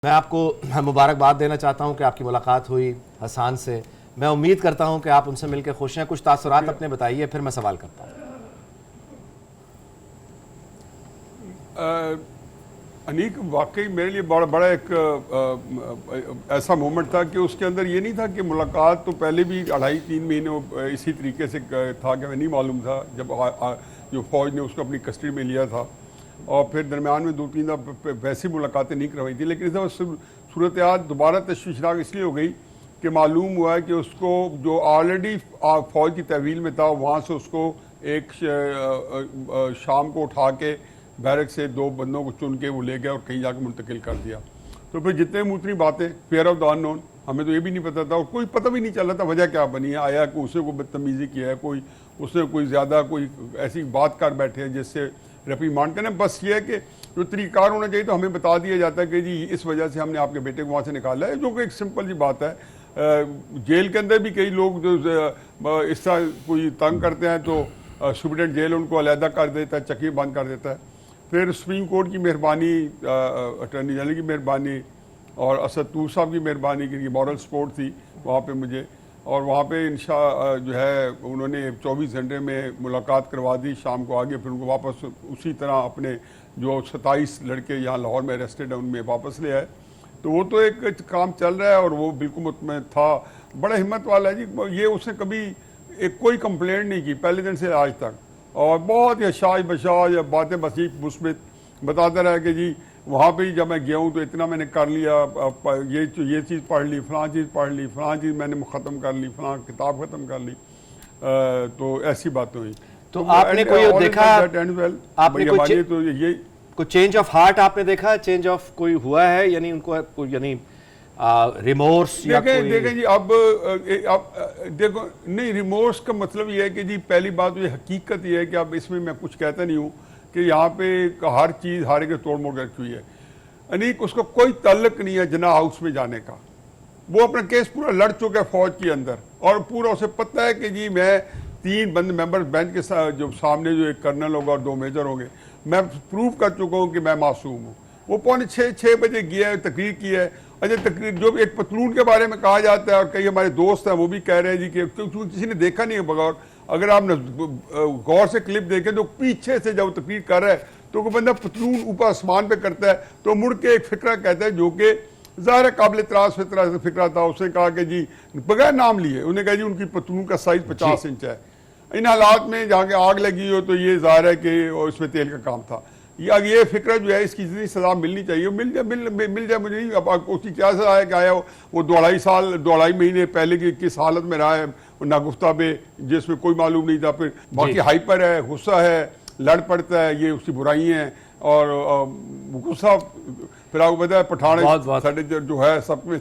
मैं आपको मुबारकबाद देना चाहता हूं कि आपकी मुलाकात हुई हसान से। मैं उम्मीद करता हूं कि आप उनसे मिलकर खुश हैं। कुछ तासुरात अपने बताइए, फिर मैं सवाल करता हूं। अनीक वाकई मेरे लिए बड़ा बड़ा एक ऐसा मोमेंट था कि उसके अंदर ये नहीं था कि मुलाकात तो पहले भी 2.5-3 महीने इसी तरीके से था कि नहीं मालूम था जब जो फौज ने उसको अपनी कस्टडी में लिया था और फिर दरमियान में 2-3 दफ़ा वैसी मुलाकातें नहीं करवाई थी, लेकिन इस दफ़ा सूरत हाल दोबारा तशवीशनाक इसलिए हो गई कि मालूम हुआ है कि उसको जो ऑलरेडी फ़ौज की तहवील में था वहाँ से उसको एक शाम को उठा के बैरक से 2 बंदों को चुन के वो ले गया और कहीं जाकर मुंतकिल कर दिया। तो फिर जितने मूतरी बातें फेयर ऑफ द अननोन, हमें तो ये भी नहीं पता था और कोई पता भी नहीं चल रहा था वजह क्या बनी है। आया कि उसे को बदतमीज़ी किया है, कोई उसने कोई ज़्यादा कोई ऐसी बात कर बैठे हैं जिससे रिमांड करना। बस ये है कि जो तरीक़ार होना चाहिए तो हमें बता दिया जाता है कि जी इस वजह से हमने आपके बेटे को वहाँ से निकाला है, जो कि एक सिंपल सी बात है। जेल के अंदर भी कई लोग जो इस तरह कोई तंग करते हैं तो सुप्रिटेंडेंट जेल उनको अलहदा कर देता है, चक्की बंद कर देता है। फिर सुप्रीम कोर्ट की मेहरबानी, अटर्नी जनरल की मेहरबानी और असद तूर साहब की मेहरबानी की मॉरल सपोर्ट थी वहाँ पे मुझे, और वहाँ पे जो है उन्होंने 24 घंटे में मुलाकात करवा दी शाम को आगे। फिर उनको वापस उसी तरह अपने जो 27 लड़के यहाँ लाहौर में अरेस्टेड हैं उनमें वापस ले आए। तो वो तो एक काम चल रहा है और वो बिल्कुल मुतमईन था, बड़ा हिम्मत वाला है जी। ये उसने कभी कोई कंप्लेंट नहीं की पहले दिन से आज तक, और बहुत ही अशाज बशाज बातें बसीफ मुस्बित बताता रहा कि जी वहाँ पे ही जब मैं गया हूँ तो इतना मैंने कर लिया, ये चीज़ पढ़ ली, फ़लाँ चीज़ पढ़ ली, फ़लाँ चीज़ मैंने ख़त्म कर ली, फ़लाँ किताब ख़त्म कर ली। तो ऐसी बातें हुई। तो आपने कोई देखा, आपने कोई चेंज ऑफ हार्ट आपने देखा, चेंज ऑफ कोई हुआ है, यानी उनको यानी रिमोर्स या देखें जी अब देखो नहीं, रिमोर्स का मतलब ये है कि जी पहली बात ये हकीकत ये है कि अब इसमें मैं कुछ कहता नहीं हूँ कि यहाँ पे हर चीज़ हारे के तोड़ मोड़ रखी हुई है। अनीक उसको कोई ताल्लुक नहीं है जना हाउस में जाने का, वो अपना केस पूरा लड़ चुका है फौज के अंदर और पूरा उसे पता है कि जी मैं 3 मेंबर्स बेंच के साथ जो सामने जो एक कर्नल होगा और 2 मेजर होंगे, मैं प्रूव कर चुका हूँ कि मैं मासूम हूँ। वो 5:45-6 बजे गया है, तकरीर की है। अच्छा तकरीर जो एक पतलून के बारे में कहा जाता है और कई हमारे दोस्त हैं वो भी कह रहे हैं जी कि क्योंकि किसी ने देखा नहीं है बगौर, अगर आपने गौर से क्लिप देखें तो पीछे से जब तकरीर कर रहा है तो कोई बंदा पतलून ऊपर आसमान पे करता है तो मुड़ के एक फिक्रा कहता है जो कि ज़ाहिर काबिल त्रास फिक्रा था। उसने कहा कि जी बगैर नाम लिए उन्हें कहा जी उनकी पतलून का साइज 50 इंच है। इन हालात में जहाँ के आग लगी हो तो ये ज़ाहिर है कि इसमें तेल का काम था। ये फिक्र जो है इसकी जितनी सज़ा मिलनी चाहिए मिल जाए मुझे नहीं। अब उसकी क्या सज़ा है, क्या है वो 2.5 महीने पहले की किस हालत में रहा है नागुफ्ता पे, जिसमें कोई मालूम नहीं था। फिर बाकी हाइपर है, गुस्सा है, लड़ पड़ता है, ये उसकी बुराई हैं और गुस्सा फिर आपको पता है पठान जो है सब में